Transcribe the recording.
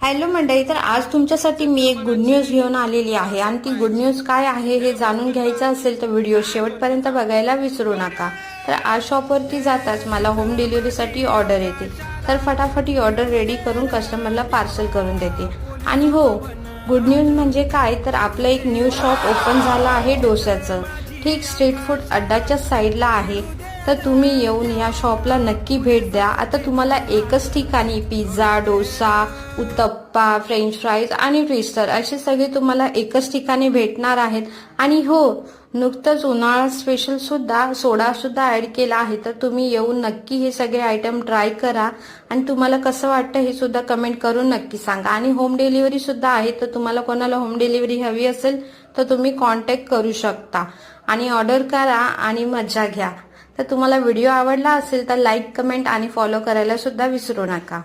Hello मंडळी, तर आज तुमच्यासाठी मी एक गुड न्यूज घेऊन आलेली आहे आणि ती गुड न्यूज काय आहे हे जाणून घ्यायचं असेल तर व्हिडिओ शेवटपर्यंत बघायला विसरू नका। तर आज शॉपवरती जाताच मला होम डिलिव्हरीसाठी ऑर्डर येते, तर फटाफट ही ऑर्डर रेडी करून कस्टमरला पार्सल करून देते। आणि हो, गुड न्यूज म्हणजे काय, तर आपलं एक न्यू शॉप ओपन झालं आहे डोस्याचं, ठीक स्ट्रीट फूड अड्डाच्या साईडला आहे। तर तुम्ही येऊन या शॉपला नक्की भेट द्या। आता तुम्हाला एकच ठिकाणी pizza, dosa, uttappa, French fries आणि ट्विस्टर असे सगळे तुम्हाला एकच ठिकाणी भेटणार आहेत। आणि हो, नुकतंच उन्हाळा स्पेशल सुद्धा सोडा सुद्धा ऍड केला आहे, तर तुम्ही येऊन नक्की हे सगळे आयटम ट्राय करा आणि तुम्हाला कसं वाटतं हे सुद्धा कमेंट करून नक्की सांगा। आणि होम डिलिव्हरी सुद्धा आहे, तर तुम्हाला कोणाला होम डिलिव्हरी हवी असेल तर तुम्ही कॉन्टॅक्ट करू शकता आणि ऑर्डर करा आणि मजा घ्या। तर तुम्हाला व्हिडिओ आवडला असेल तर लाईक, कमेंट आणि फॉलो करायला सुद्धा विसरू नका।